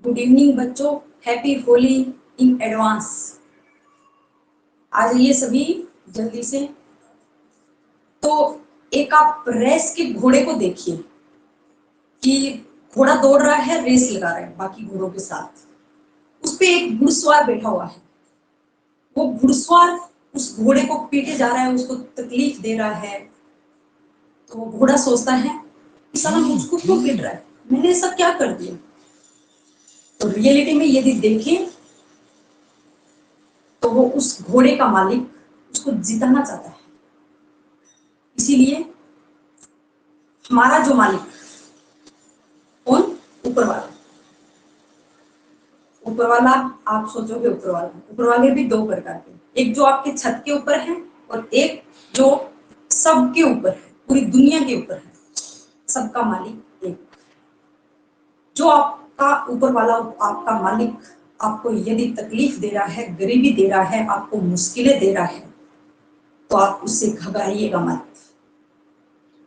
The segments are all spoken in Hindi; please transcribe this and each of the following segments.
गुड इवनिंग बच्चों, हैप्पी होली इन एडवांस। आ जाइए सभी जल्दी से। तो एक आप रेस के घोड़े को देखिए कि घोड़ा दौड़ रहा है, रेस लगा रहा है बाकी घोड़ों के साथ। उस पे एक घुड़सवार बैठा हुआ है। वो घुड़सवार उस घोड़े को पीटे जा रहा है, उसको तकलीफ दे रहा है। तो घोड़ा सोचता है कि साला मुझको क्यों पीट रहा है, मैंने ऐसा क्या कर दिया। तो रियलिटी में यदि देखें तो वो उस घोड़े का मालिक उसको जिताना चाहता है। इसीलिए हमारा जो मालिक कौन, ऊपर वाला। ऊपर वाला आप सोचोगे ऊपर वाले भी दो प्रकार के, एक जो आपके छत के ऊपर है और एक जो सबके ऊपर है, पूरी दुनिया के ऊपर है। सबका मालिक एक। जो आपका ऊपर वाला, आपका मालिक आपको यदि तकलीफ दे रहा है, गरीबी दे रहा है, आपको मुश्किलें दे रहा है, तो आप उससे घबराइएगा मत।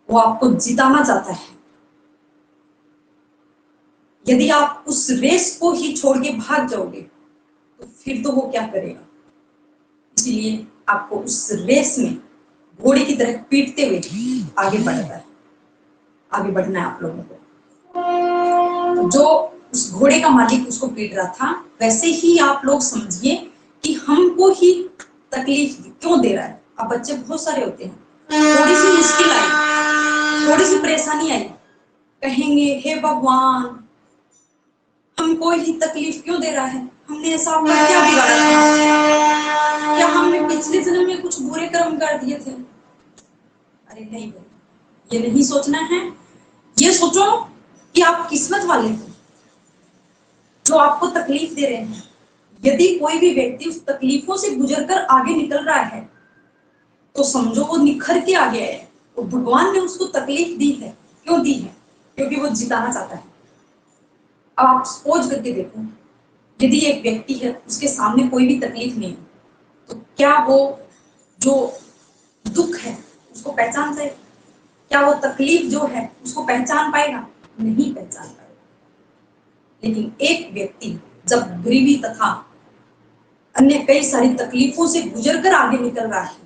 वो आपको जिताना चाहता है। यदि आप उस रेस को ही छोड़ के भाग जाओगे तो फिर तो वो क्या करेगा। इसलिए आपको उस रेस में घोड़े की तरह पीटते हुए आगे बढ़ना है। आगे बढ़ना है आप लोगों को। तो जो उस घोड़े का मालिक उसको पीट रहा था, वैसे ही आप लोग समझिए कि हमको ही तकलीफ क्यों दे रहा है। अब बच्चे बहुत सारे होते हैं, थोड़ी सी मुश्किल आई, थोड़ी सी परेशानी आई, कहेंगे हे भगवान हमको ही तकलीफ क्यों दे रहा है, हमने ऐसा आपका क्या बिगाड़ा था, क्या हमने पिछले जन्म में कुछ बुरे कर्म कर दिए थे। अरे नहीं, ये नहीं सोचना है। ये सोचो कि आप किस्मत वाले हो जो आपको तकलीफ दे रहे हैं। यदि कोई भी व्यक्ति उस तकलीफों से गुजरकर आगे निकल रहा है तो समझो वो निखर के आगे आया है। तो भगवान ने उसको तकलीफ दी है, क्यों दी है, क्योंकि वो जिताना चाहता है। अब आप सोच करके देखो, यदि एक व्यक्ति है उसके सामने कोई भी तकलीफ नहीं है तो क्या वो जो दुख है उसको पहचान पाएगा? क्या वो तकलीफ जो है उसको पहचान पाएगा? नहीं पहचान पाएगा। लेकिन एक व्यक्ति जब गरीबी तथा अन्य कई सारी तकलीफों से गुजरकर आगे निकल रहा है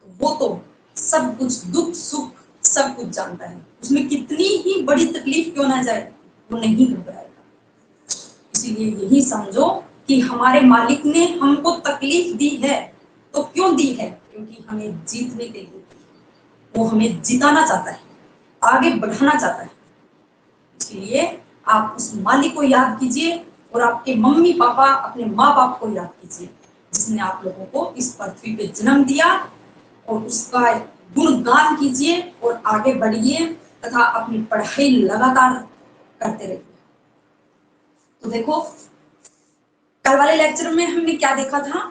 तो वो तो सब कुछ, दुख सुख सब कुछ जानता है। उसमें कितनी ही बड़ी तकलीफ क्यों ना जाए वो नहीं घबराएगा। इसीलिए यही समझो कि हमारे मालिक ने हमको तकलीफ दी है तो क्यों दी है, क्योंकि हमें जीतने के लिए। वो हमें जिताना चाहता है, आगे बढ़ाना चाहता है। इसलिए आप उस मालिक को याद कीजिए और आपके मम्मी पापा, अपने माँ बाप को याद कीजिए जिसने आप लोगों को इस पृथ्वी पे जन्म दिया, और उसका गुणगान कीजिए और आगे बढ़िए तथा अपनी पढ़ाई लगातार करते रहिए। तो देखो कल वाले लेक्चर में हमने क्या देखा था,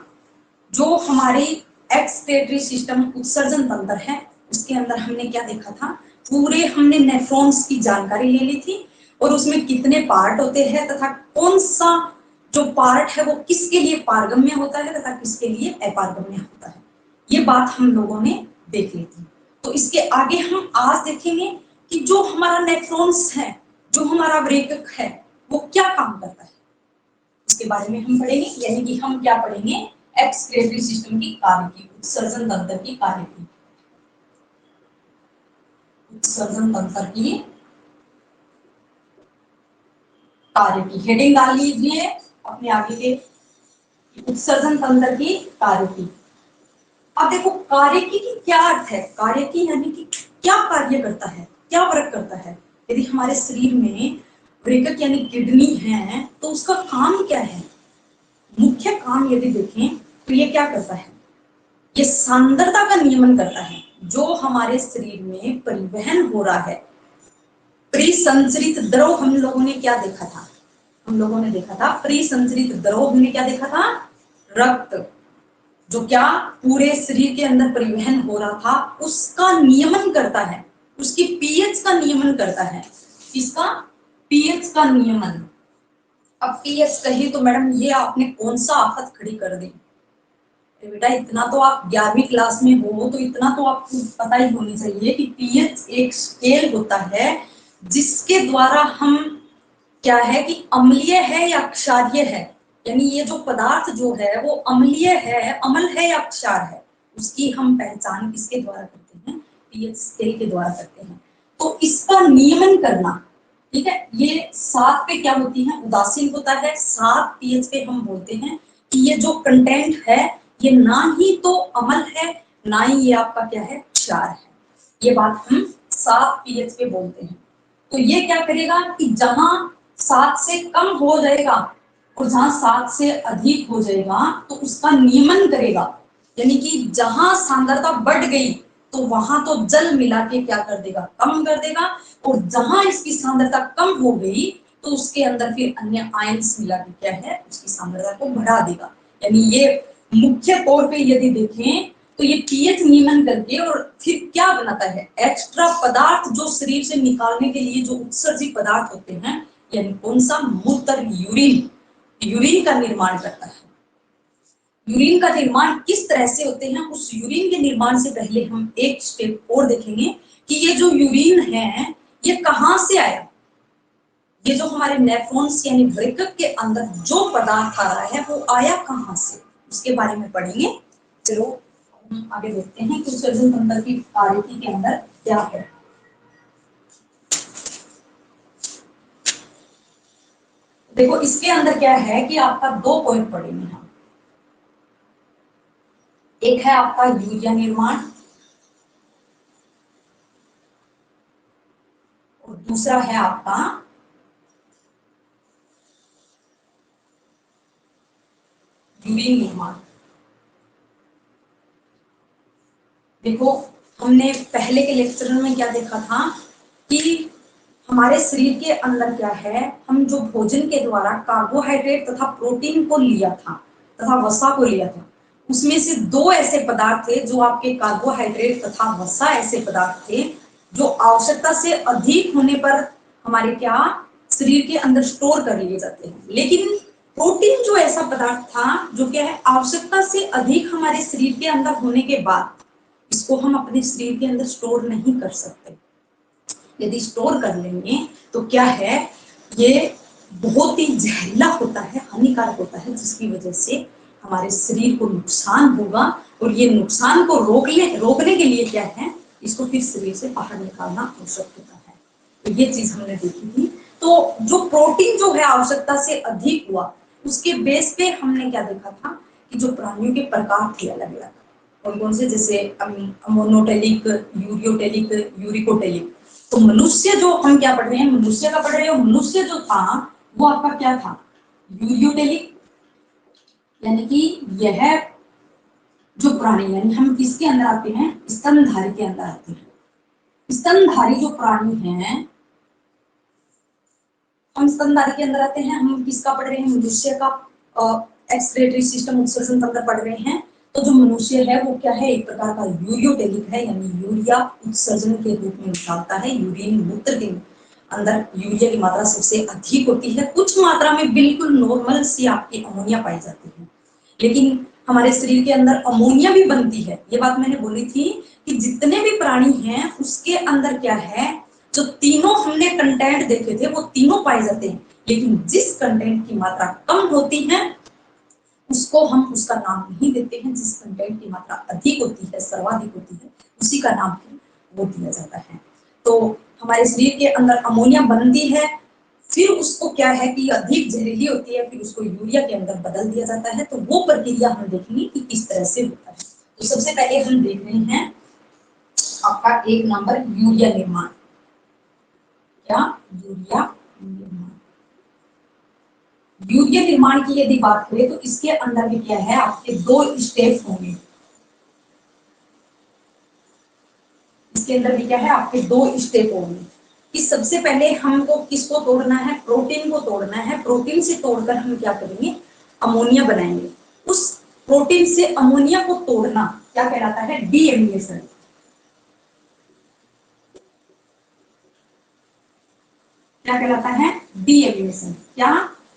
जो हमारी एक्सक्रीटरी सिस्टम, उत्सर्जन तंत्र है, उसके अंदर हमने क्या देखा था, पूरे हमने नेफ्रॉन्स की जानकारी ले ली थी और उसमें कितने पार्ट होते हैं तथा कौन सा जो पार्ट है वो किसके लिए पारगम्य होता है तथा किसके लिए अपारगम्य होता है। ये बात हम लोगों ने देख ली थी। तो इसके आगे हम आज देखेंगे कि जो हमारा नेफ्रॉन्स है, जो हमारा अवरेकक है, वो क्या काम करता है, इसके बारे में हम पढ़ेंगे। यानी कि हम क्या पढ़ेंगे, एक्सक्रीटरी सिस्टम की कार्य की, उत्सर्जन तंत्र की कार्य की, उत्सर्जन तंत्र की कार्य की हेडिंग डाल लीजिए अपने आगे के, उत्सर्जन तंत्र की कार्य की। अब देखो कार्य की क्या अर्थ है, कार्य की यानी कि क्या कार्य करता है, क्या वर्क करता है। यदि हमारे शरीर में वृक्क यानी किडनी है तो उसका काम क्या है, मुख्य काम यदि देखें तो ये क्या करता है, ये सांद्रता का नियमन करता है। जो हमारे शरीर में परिवहन हो रहा है, परिसंचरित द्रव, हम लोगों ने क्या देखा था, हम लोगों ने देखा था परिसंचरित द्रव, हमने क्या देखा था, रक्त, जो क्या पूरे शरीर के अंदर परिवहन हो रहा था उसका नियमन करता है, उसकी पीएच का नियमन करता है। इसका पीएच का नियमन। अब पीएच कही तो मैडम ये आपने कौन सा आफत खड़ी कर दी, बेटा इतना तो आप 11वीं क्लास में हो तो इतना तो आपको पता ही होनी चाहिए कि पीएच एक स्केल होता है जिसके द्वारा हम क्या है कि अम्लीय है या क्षारीय है, यानी ये जो पदार्थ जो है वो अम्लीय है, अम्ल है या क्षार है, उसकी हम पहचान किसके द्वारा करते हैं, पीएच स्केल के द्वारा करते हैं। तो इसका नियमन करना, ठीक है, ये 7 पे क्या होती है, उदासीन होता है, 7 पीएच पे हम बोलते हैं कि ये जो कंटेंट है ये ना ही तो अम्ल है ना ही ये आपका क्या है, क्षार है। ये बात हम 7 पीएच पे बोलते हैं। तो ये क्या करेगा कि जहां 7 से कम हो जाएगा और जहां 7 से अधिक हो जाएगा तो उसका नियमन करेगा, यानी कि जहां सांद्रता बढ़ गई तो वहां तो जल मिला के क्या कर देगा, कम कर देगा, और जहां इसकी सांद्रता कम हो गई तो उसके अंदर फिर अन्य आयंस मिला के क्या है, उसकी सांद्रता को बढ़ा देगा। यानी ये मुख्य तौर पे यदि देखें तो ये पीएच नियमन करके और फिर क्या बनाता है, एक्स्ट्रा पदार्थ जो शरीर से निकालने के लिए जो उत्सर्जित पदार्थ होते हैं, यानी कौन सा, मूत्र, यूरिन, यूरिन का निर्माण करता है। यूरिन का निर्माण किस तरह से होते हैं, उस यूरिन के निर्माण से पहले हम एक स्टेप और देखेंगे कि ये जो यूरिन है ये कहां से आया। ये जो हमारे नेफ्रॉन्स यानी वृक्क के अंदर जो पदार्थ आ रहा है वो आया कहां से, उसके बारे में पढ़ेंगे। चलो हम आगे देखते हैं कि उत्सर्जन तंत्र की आरेखी के अंदर क्या है। देखो इसके अंदर क्या है कि आपका 2 पॉइंट पढ़ेंगे हम। एक है आपका यूरिया निर्माण और दूसरा है आपका यूरिन निर्माण। देखो हमने पहले के लेक्चर में क्या देखा था कि हमारे शरीर के अंदर क्या है, हम जो भोजन के द्वारा कार्बोहाइड्रेट तथा प्रोटीन को लिया था तथा वसा को लिया था, उसमें से 2 ऐसे पदार्थ थे जो आपके कार्बोहाइड्रेट तथा वसा ऐसे पदार्थ थे जो आवश्यकता से अधिक होने पर हमारे क्या शरीर के अंदर स्टोर कर लिए जाते हैं। लेकिन प्रोटीन जो ऐसा पदार्थ था जो क्या है, आवश्यकता से अधिक हमारे शरीर के अंदर होने के बाद इसको हम अपने शरीर के अंदर स्टोर नहीं कर सकते। यदि स्टोर कर लेंगे तो क्या है, ये बहुत ही जहरीला होता है, हानिकारक होता है, जिसकी वजह से हमारे शरीर को नुकसान होगा और ये नुकसान को रोकने के लिए क्या है, इसको फिर शरीर से बाहर निकालना आवश्यक होता है। तो ये चीज हमने देखी थी। तो जो प्रोटीन जो है आवश्यकता से अधिक हुआ, उसके बेस पे हमने क्या देखा था कि जो प्राणियों के प्रकार थे अलग अलग, कौन कौन से, जैसे मोनोटेलिक, यूरियोटेलिक, यूरिकोटेलिक। तो मनुष्य जो हम क्या पढ़ रहे हैं, मनुष्य का पढ़ रहे हो, मनुष्य जो था वो आपका क्या था, यूरियोटेलिक, यानी कि यह जो प्राणी, यानी हम किसके अंदर आते हैं, स्तनधारी के अंदर आते हैं। स्तनधारी जो प्राणी हैं, हम स्तनधारी के अंदर आते हैं, हम किसका पढ़ रहे हैं, मनुष्य का एक्सक्रीटरी सिस्टम, उत्सर्जन तंत्र पढ़ रहे हैं। तो जो मनुष्य है वो क्या है, एक प्रकार का यूरियोटेलिक है, यानी यूरिया उत्सर्जन के रूप में निकालता है। यूरिन मूत्र के अंदर यूरिया की मात्रा सबसे अधिक होती है, कुछ मात्रा में बिल्कुल नॉर्मल सी आपकी अमोनिया पाई जाती है, लेकिन हमारे शरीर के अंदर अमोनिया भी बनती है। ये बात मैंने बोली थी कि जितने भी प्राणी हैं उसके अंदर क्या है, जो तीनों हमने कंटेंट देखे थे वो तीनों पाए जाते हैं, लेकिन जिस कंटेंट की मात्रा कम होती है उसको हम उसका नाम नहीं देते हैं, जिस कंटेंट की मात्रा अधिक होती है, सर्वाधिक होती है, उसी का नाम वो दिया जाता है। तो हमारे शरीर के अंदर अमोनिया बनती है, फिर उसको क्या है कि अधिक जहरीली होती है, फिर उसको यूरिया के अंदर बदल दिया जाता है। तो वो प्रक्रिया हम देखेंगे कि किस तरह से होता है। तो सबसे पहले हम देख रहे हैं आपका 1 नंबर यूरिया निर्माण। क्या, यूरिया निर्माण। यूरिया निर्माण की यदि बात करें तो इसके अंदर भी क्या है, आपके 2 स्टेप होंगे। इसके अंदर भी क्या है, आपके 2 स्टेप होंगे कि सबसे पहले हमको किसको तोड़ना है, प्रोटीन को तोड़ना है। प्रोटीन से तोड़कर हम क्या करेंगे, अमोनिया बनाएंगे। उस प्रोटीन से अमोनिया को तोड़ना क्या कहलाता है, डीएमिनेशन। क्या कहलाता है, डीएमिनेशन। क्या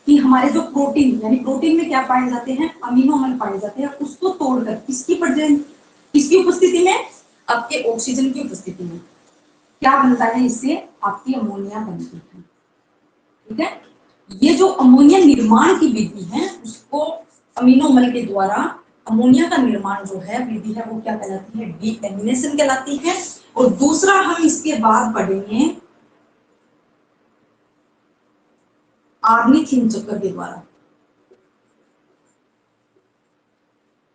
कि हमारे जो प्रोटीन, यानी प्रोटीन में क्या पाए जाते हैं, अमीनो अम्ल पाए जाते हैं, उसको तोड़कर किसकी उपस्थिति में, आपके ऑक्सीजन की उपस्थिति में क्या बनता है, इससे आपकी अमोनिया बनती है। ठीक है, ये जो अमोनिया निर्माण की विधि है उसको अमीनो अम्ल के द्वारा अमोनिया का निर्माण जो है विधि है वो क्या कहलाती है, डीएमिनेशन कहलाती है। और दूसरा हम इसके बाद पढ़ेंगे आर्निथिन चक्कर के द्वारा।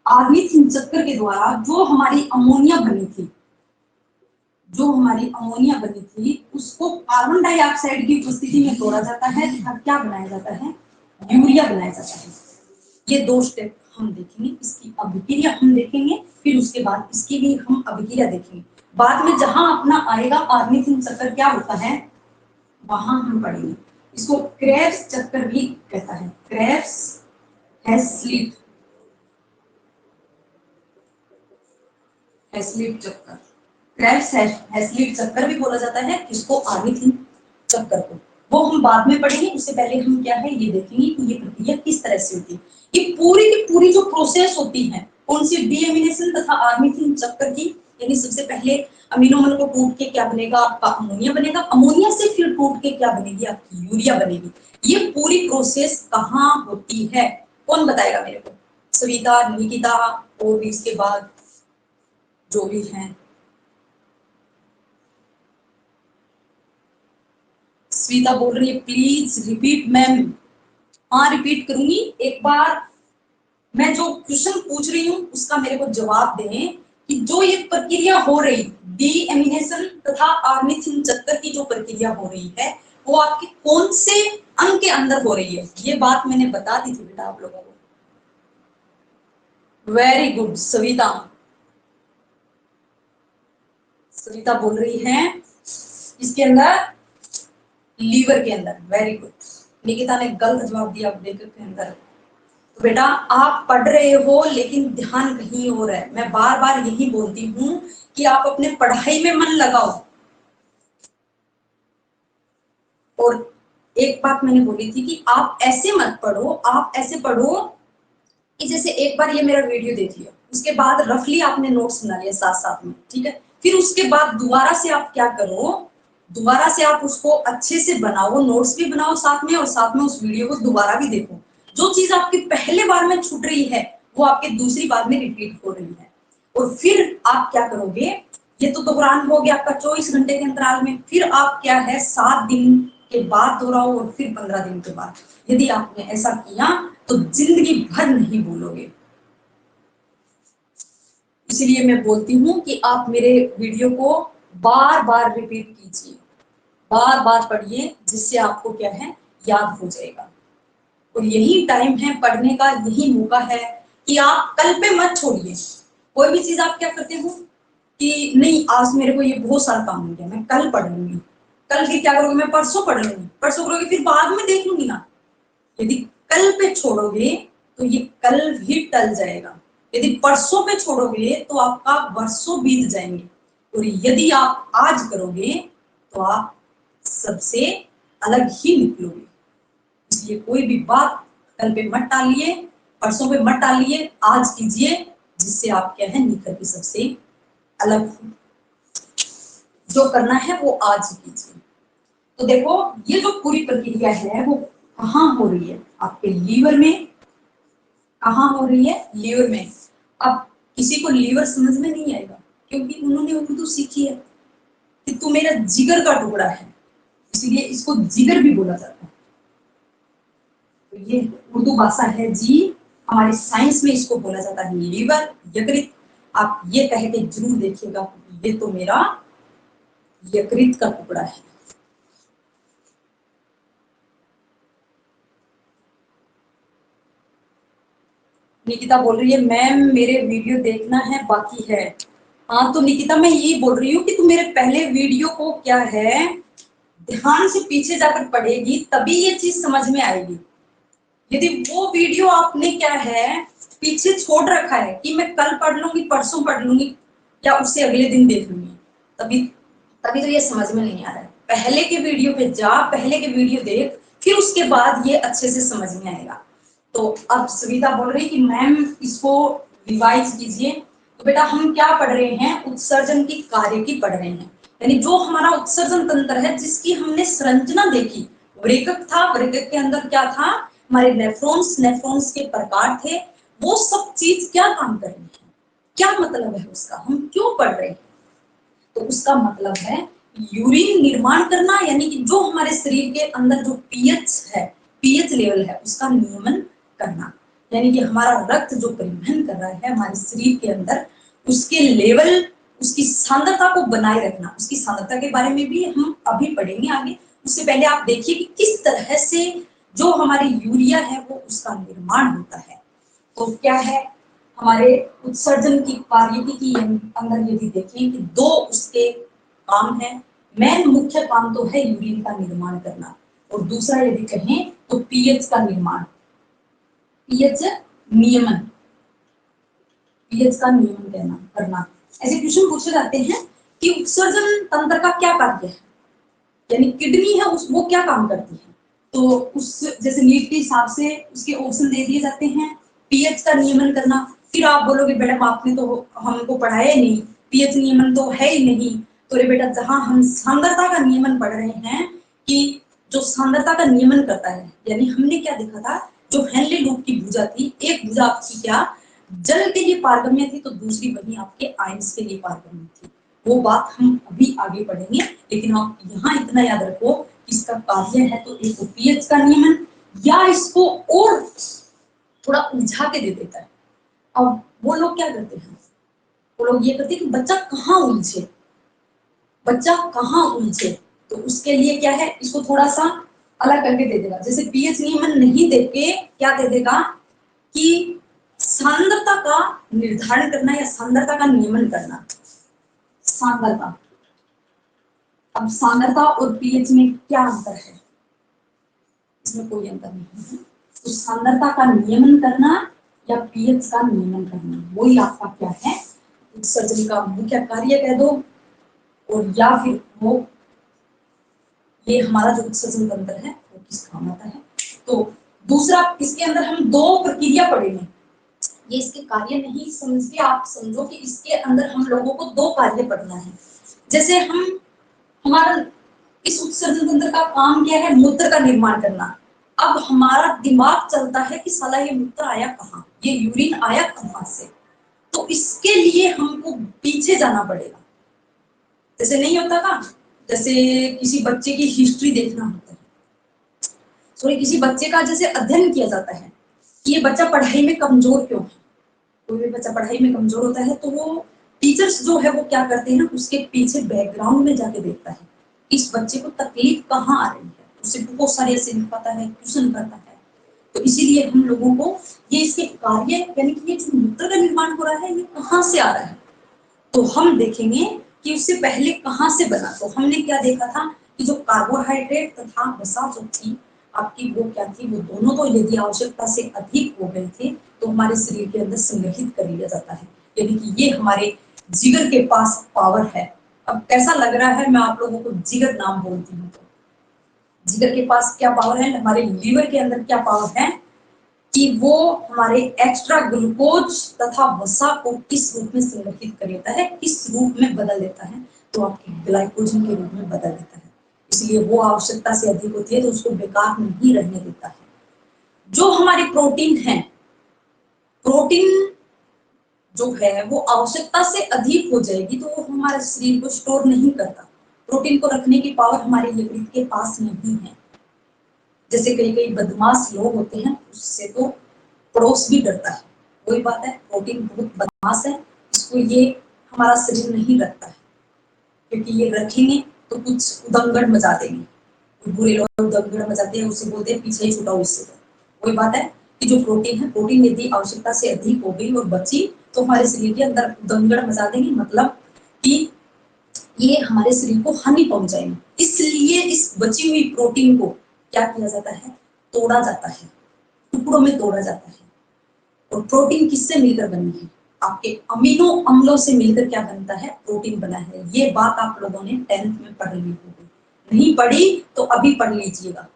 आर्निथिन चक्कर के द्वारा जो हमारी अमोनिया बनी थी, जो हमारी अमोनिया बनी थी उसको कार्बन डाइऑक्साइड की उपस्थिति में तोड़ा जाता है तथा क्या बनाया जाता है, यूरिया बनाया जाता है। ये दो स्टेप हम देखेंगे, इसकी अभिक्रिया हम देखेंगे, फिर उसके बाद इसकी भी हम अभिक्रिया देखेंगे। बाद में जहां अपना आएगा आर्निथिन चक्कर क्या होता है वहां हम पढ़ेंगे। इसको क्रेब्स चक्कर भी कहता है, क्रेब्स हैसलिट, हैसलिट चक्कर, क्रेब्स हैसलिट चक्कर भी बोला जाता है इसको, आर्निथिन चक्कर को। वो हम बाद में पढ़ेंगे, उससे पहले हम क्या है ये देखेंगे कि ये प्रक्रिया किस तरह से होती है। ये पूरी की पूरी जो प्रोसेस होती है कौन सी, डीएमिनेशन तथा आर्निथिन चक्कर की। यानी सबसे पहले अमीनो अम्ल को टूट के क्या बनेगा, आपका अमोनिया बनेगा, अमोनिया से फिर टूट के क्या बनेगी, आपकी यूरिया बनेगी। ये पूरी प्रोसेस कहाँ होती है, कौन बताएगा मेरे को, सविता, निकिता और भी इसके बाद जो भी हैं। स्वीता बोल रही है प्लीज रिपीट मैम। हाँ रिपीट करूंगी, एक बार मैं जो क्वेश्चन पूछ रही हूँ उसका मेरे को जवाब दें कि जो ये प्रक्रिया हो रही डीएमिनेशन तथा आर्निथिन चक्कर की जो प्रक्रिया हो रही है वो आपके कौन से अंग के अंदर हो रही है, ये बात मैंने बता दी थी बेटा आप लोगों को। वेरी गुड सविता, सविता बोल रही है इसके अंदर, लीवर के अंदर। वेरी गुड, निकिता ने गलत जवाब दिया ब्रेकर के अंदर। तो बेटा आप पढ़ रहे हो लेकिन ध्यान कहीं और है। मैं बार बार यही बोलती हूँ कि आप अपने पढ़ाई में मन लगाओ। और एक बात मैंने बोली थी कि आप ऐसे मत पढ़ो, आप ऐसे पढ़ो कि जैसे एक बार ये मेरा वीडियो देख लिया, उसके बाद रफली आपने नोट्स बना लिया साथ साथ में, ठीक है। फिर उसके बाद दोबारा से आप क्या करो, दोबारा से आप उसको अच्छे से बनाओ, नोट्स भी बनाओ साथ में, और साथ में उस वीडियो को दोबारा भी देखो। जो चीज आपकी पहले बार में छूट रही है वो आपके दूसरी बार में रिपीट हो रही है। और फिर आप क्या करोगे, ये तो दोहरान हो गया आपका 24 घंटे के अंतराल में, फिर आप क्या है 7 दिन के बाद दोहराओ और फिर 15 दिन के बाद। यदि आपने ऐसा किया तो जिंदगी भर नहीं भूलोगे। इसलिए मैं बोलती हूँ कि आप मेरे वीडियो को बार बार रिपीट कीजिए, बार बार पढ़िए, जिससे आपको क्या है याद हो जाएगा। और यही टाइम है पढ़ने का, यही मौका है कि आप कल पे मत छोड़िए। कोई भी चीज आप क्या करते हो कि नहीं आज मेरे को ये बहुत सारा काम हो गया, मैं कल पढ़ लूंगी, कल फिर क्या करोगे, मैं परसों पढ़ लूंगी, परसों करोगे फिर बाद में देख लूंगी ना। यदि कल पे छोड़ोगे तो ये कल भी टल जाएगा, यदि परसों पे छोड़ोगे तो आपका वर्षों बीत जाएंगे, और यदि आप आज करोगे तो आप सबसे अलग ही निकलोगे। इसलिए कोई भी बात कल पे मत टालिए, परसों पे मत टालिए, आज कीजिए, जिससे आप क्या है निखर के सबसे अलग हो। जो करना है वो आज कीजिए। तो देखो ये जो पूरी प्रक्रिया है वो कहाँ हो रही है, आपके लीवर में। कहाँ हो रही है, लीवर में। अब किसी को लीवर समझ में नहीं आएगा क्योंकि उन्होंने उर्दू सीखी है कि तू मेरा जिगर का टुकड़ा है, इसीलिए इसको जिगर भी बोला जाता है। तो ये उर्दू भाषा है जी, हमारे साइंस में इसको बोला जाता है लीवर, यकृत। आप ये कह के जरूर देखिएगा ये तो मेरा यकृत का टुकड़ा है। निकिता बोल रही है मैम मेरे वीडियो देखना है बाकी है। हाँ तो निकिता मैं यही बोल रही हूँ कि तुम मेरे पहले वीडियो को क्या है ध्यान से पीछे जाकर पढ़ेगी तभी ये चीज समझ में आएगी। यदि वो वीडियो आपने क्या है पीछे छोड़ रखा है कि मैं कल पढ़ लूंगी, परसों पढ़ लूंगी, या उससे अगले दिन देख लूंगी, तभी तभी तो ये समझ में नहीं आ रहा है। पहले के वीडियो पे जा, पहले के वीडियो देख, फिर उसके बाद ये अच्छे से समझ में आएगा। तो अब सविता बोल रही कि मैम इसको रिवाइज कीजिए। तो बेटा हम क्या पढ़ रहे हैं, उत्सर्जन की कार्य की पढ़ रहे हैं, यानी जो हमारा उत्सर्जन तंत्र है जिसकी हमने संरचना देखी वृक्क था, वृक्क के अंदर क्या था, हमारे नेफ्रॉन्स, नेफ्रॉन्स के प्रकार थे। वो सब चीज क्या काम कर रही है, क्या मतलब है उसका, हम क्यों पढ़ रहे हैं? तो उसका मतलब है यूरिन निर्माण करना, यानी कि जो हमारे शरीर के अंदर जो पीएच है, पीएच लेवल है, उसका नियमन करना, यानी कि हमारा रक्त जो परिवहन कर रहा है हमारे शरीर के अंदर, उसके लेवल, उसकी सांद्रता को बनाए रखना। उसकी सांद्रता के बारे में भी हम अभी पढ़ेंगे आगे। उससे पहले आप देखिए कि किस तरह से जो हमारी यूरिया है वो उसका निर्माण होता है। तो क्या है हमारे उत्सर्जन की कार्यविधि की अंदर यदि देखें कि दो उसके काम है। मेन मुख्य काम तो है यूरिन का निर्माण करना, और दूसरा यदि कहें तो पीएच का निर्माण, पीएच नियमन, पीएच का नियमन करना। ऐसे क्वेश्चन पूछे जाते हैं कि उत्सर्जन तंत्र का क्या कार्य है, यानी किडनी है उस वो क्या काम करती है। तो उस जैसे नीट के हिसाब से उसके ऑप्शन दे दिए जाते हैं, पीएच का नियमन करना। फिर आप बोलोगे मैडम आपने तो हमको पढ़ाया ही नहीं, पीएच नियमन तो है ही नहीं। तो रे बेटा, जहां हम सांद्रता का नियमन पढ़ रहे हैं कि जो सांद्रता का नियमन करता है, यानी हमने क्या देखा था, जो हेनले लूप की भुजा थी, एक भुजा आपकी क्या जल के लिए पारगम्य थी, तो दूसरी वही आपके आयंस के लिए पारगम्य थी। वो बात हम अभी आगे पढ़ेंगे, लेकिन आप यहाँ इतना याद रखो कि इसका कार्य है तो एक पीएच का नियमन, या इसको और थोड़ा उलझा के दे देता है। अब वो लोग क्या करते हैं, वो लोग ये करते हैं कि बच्चा कहाँ उलझे, बच्चा कहाँ उलझे, तो उसके लिए क्या है, इसको थोड़ा सा अलग करके दे देगा। जैसे पीएच नियमन नहीं देके क्या दे देगा कि सांद्रता का निर्धारण करना या सांद्रता का नियमन करना। सांद्रता, अब सांद्रता और पीएच में क्या अंतर है, इसमें कोई अंतर नहीं है। तो सांद्रता का नियमन करना या पीएच का नियमन करना, वही आपका क्या है, उत्सर्जन का मुख्य कार्य कह दो, और या फिर वो ये हमारा जो उत्सर्जन तंत्र है वो किस काम आता है। तो दूसरा, इसके अंदर हम दो प्रक्रिया पढ़ेंगे, ये इसके कार्य नहीं समझ के आप समझो कि इसके अंदर हम लोगों को दो कार्य पढ़ना है। जैसे हम हमारा इस उत्सर्जन तंत्र का काम क्या है, मूत्र का निर्माण करना। अब हमारा दिमाग चलता है कि साला ये मूत्र आया कहाँ, ये यूरिन आया कहाँ से, तो इसके लिए हमको पीछे जाना पड़ेगा। जैसे नहीं होता का, जैसे किसी बच्चे की हिस्ट्री देखना होता है, सॉरी किसी बच्चे का जैसे अध्ययन किया जाता है कि ये बच्चा पढ़ाई में कमजोर क्यों है। कोई भी बच्चा पढ़ाई में कमजोर होता है तो वो टीचर्स जो है वो क्या करते हैं ना, उसके पीछे बैकग्राउंड में जाके देखता है इस बच्चे को तकलीफ कहाँ आ रही है, उसे बहुत सारे ऐसे लिखवाता है, ट्यूशन करता है। तो इसीलिए हम लोगों को ये इसके कार्य, यानी कि ये जो मूत्र का निर्माण हो रहा है ये कहाँ से आ रहा है, तो हम देखेंगे कि उससे पहले कहाँ से बना। तो हमने क्या देखा था कि जो कार्बोहाइड्रेट तथा वसा जो थी आपकी, वो क्या थी, वो दोनों तो यदि आवश्यकता से अधिक हो गए थे तो हमारे शरीर के अंदर संग्रहित कर लिया जाता है, यानी कि ये हमारे जिगर के पास पावर है। अब कैसा लग रहा है, मैं आप लोगों को जिगर नाम बोलती हूँ, तो जिगर के पास क्या पावर है, हमारे लीवर के अंदर क्या पावर है कि वो हमारे एक्स्ट्रा ग्लूकोज तथा वसा को किस रूप में संग्रहित कर लेता है, किस रूप में बदल देता है, तो आपके ग्लाइकोजन के रूप में बदल देता है। इसलिए वो आवश्यकता से अधिक होती है तो उसको बेकार नहीं रहने देता है। जो हमारी प्रोटीन है, प्रोटीन जो है वो आवश्यकता से अधिक हो जाएगी तो वो हमारे शरीर को स्टोर नहीं करता, प्रोटीन को रखने की पावर हमारे यकृत के पास नहीं है। जैसे कई कई बदमाश लोग होते हैं, उससे तो पड़ोस भी डरता है। वही बात है, प्रोटीन बहुत बदमाश है, इसको ये हमारा शरीर नहीं रखता है, क्योंकि ये रखेंगे तो कुछ उदंगड़ मचा देंगे। बुरे लोग उदंगड़ मचाते हैं, उससे बोलते हैं पीछे ही छुटाओ इससे। वही बात है कि जो प्रोटीन है, प्रोटीन यदि आवश्यकता से अधिक हो गई और बची तो हमारे शरीर के अंदर उदंगड़ मचा देंगे, मतलब कि ये हमारे शरीर को हानि पहुंचाएंगे। इसलिए इस बची हुई प्रोटीन को क्या किया जाता है, तोड़ा जाता है, टुकड़ों में तोड़ा जाता है। और प्रोटीन किससे मिलकर बनी है, आपके अमीनो अम्लों से मिलकर क्या बनता है, प्रोटीन बना है। ये बात आप लोगों ने 10th में पढ़ ली होगी, नहीं पढ़ी तो अभी पढ़ लीजिएगा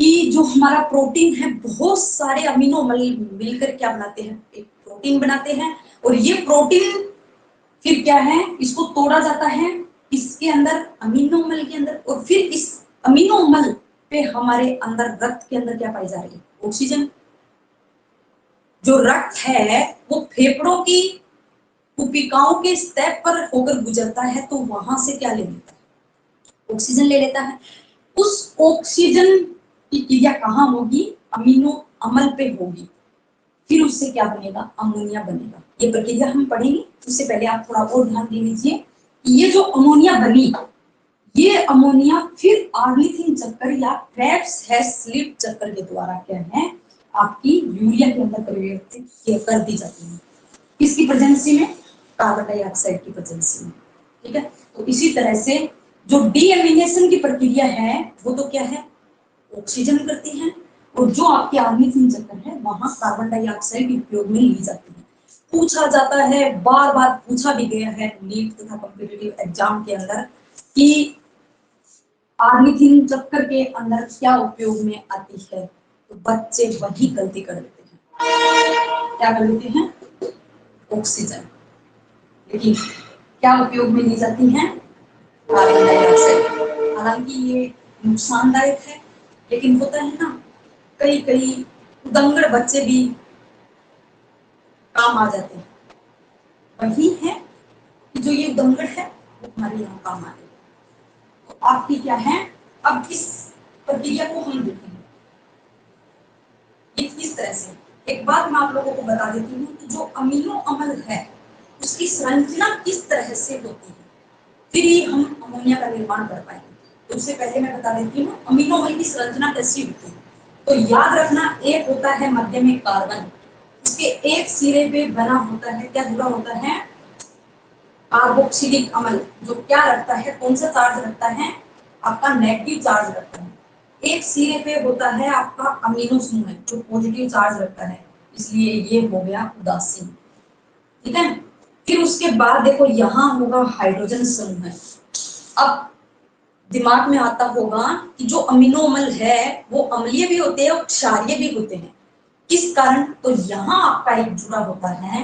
कि जो हमारा प्रोटीन है बहुत सारे अमीनो अम्ल मिलकर क्या बनाते हैं, एक प्रोटीन बनाते हैं। और ये प्रोटीन फिर क्या है, इसको तोड़ा जाता है इसके अंदर, अमीनो अम्ल के अंदर, और फिर इस अमीनो अम्ल पे हमारे अंदर रक्त के अंदर क्या पाई जा रही है? ऑक्सीजन। जो रक्त है वो फेफड़ों की कुपिकाओं के स्तर पर होकर गुजरता है, तो वहां से क्या ले लेता है? ऑक्सीजन ले लेता है। उस ऑक्सीजन की क्रिया कहाँ होगी? अमीनो अम्ल पे होगी। फिर उससे क्या बनेगा? अमोनिया बनेगा। ये प्रक्रिया हम पढ़ेंगे, उससे पहले आप थोड़ा और ध्यान दे लीजिए। ये जो अमोनिया बनी, ये अमोनिया फिर आर्निथिन चक्कर या क्रेब्स हैस-स्लिप चक्कर के द्वारा क्या है, आपकी यूरिया के अंदर परिवर्तित कर दी जाती है। किसकी प्रेजेंसी में? कार्बन डाइऑक्साइड की प्रेजेंसी में। ठीक है, तो इसी तरह से जो डीएमिनेशन की प्रक्रिया है वो तो क्या है? ऑक्सीजन करती है, और जो आपके आर्निथिन चक्कर है वहां कार्बन डाइऑक्साइड उपयोग में ली जाती है। पूछा जाता है, बार बार पूछा भी गया है नीट तथा कॉम्पिटिटिव एग्जाम के अंदर कि आर्निथिन चक्कर के अंदर क्या उपयोग में आती है, तो बच्चे वही गलती कर देते हैं। क्या कर देते हैं? ऑक्सीजन। लेकिन क्या उपयोग में ली जाती हैं? Carbon dioxide. हालांकि ये नुकसानदायक है, लेकिन होता है ना, कई कई उदंगड़ बच्चे भी काम आ जाते हैं। वही है कि जो ये उदंगड़ है वो हमारे यहाँ काम आ रही है। तो आपकी क्या है, अब इस प्रक्रिया को हम देखेंगे ये किस तरह से। एक बात मैं आप लोगों को बता देती हूँ कि जो अमीनो अम्ल है उसकी संरचना किस तरह से होती है, फिर ही हम अमोनिया का निर्माण कर पाएंगे। तो उससे पहले मैं बता देती हूँ अमीनो अम्ल की संरचना कैसी होती है। तो याद रखना, एक होता है मध्य में कार्बन, इसके एक सिरे पे बना होता है, क्या जुड़ा होता है? कार्बोक्सिलिक अम्ल, जो क्या रखता है, कौन सा चार्ज रखता है? आपका नेगेटिव चार्ज रखता है। एक सिरे पे होता है आपका अमीनो समूह जो पॉजिटिव चार्ज रखता है, इसलिए ये हो गया उदासीन। ठीक है, फिर उसके बाद देखो यहाँ होगा हाइड्रोजन समूह। अब दिमाग में आता होगा कि जो अमीनो अम्ल है वो अम्लीय भी होते हैं और क्षारीय भी होते हैं। किस कारण? तो यहाँ आपका एक जुड़ा होता है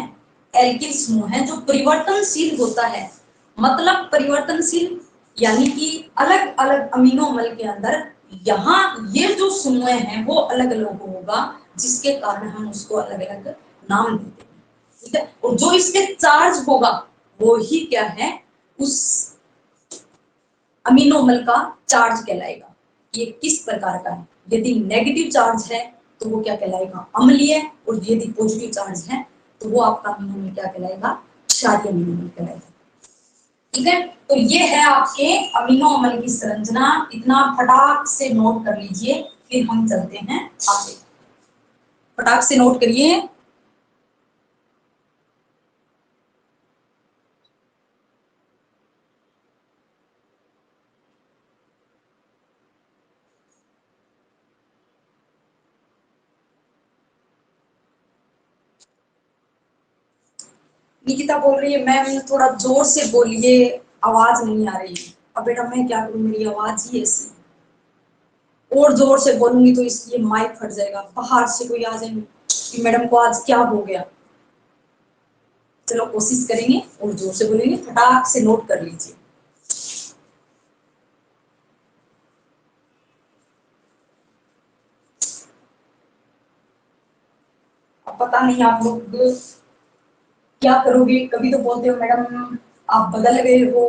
एल्किल समूह है जो परिवर्तनशील होता है। मतलब परिवर्तनशील यानी कि अलग अलग अमीनो अम्ल के अंदर यहाँ ये जो समूह है वो अलग अलग होगा, जिसके कारण हम उसको अलग अलग नाम देते हैं। ठीक है, और जो इसके चार्ज होगा वो ही क्या है, उस अमीनो अम्ल का चार्ज कहलाएगा। ये किस प्रकार का है? यदि नेगेटिव चार्ज है तो वो क्या कहलाएगा? अम्लीय, और यदि पॉजिटिव चार्ज है तो वो आपका अमीनो अम्ल क्या कहलाएगा? क्षारीय अमीनो अम्ल कहलाएगा। ठीक है, तो ये है आपके अमीनो अम्ल की संरचना। इतना फटाक से नोट कर लीजिए, फिर हम चलते हैं आगे। फटाक से नोट करिए। निकिता बोल रही है मैम थोड़ा जोर से बोलिए, आवाज नहीं आ रही है। अब बेटा मैं क्या करूं, मेरी आवाज ही ऐसी, और जोर से बोलूंगी तो इसलिए माइक फट जाएगा, बाहर से कोई आ जाएंगे कि मैडम को आज क्या हो गया। चलो कोशिश करेंगे और जोर से बोलेंगे, फटाक से नोट कर लीजिए। अब पता नहीं आप लोग क्या करोगे, कभी तो बोलते हो मैडम आप बदल गए हो,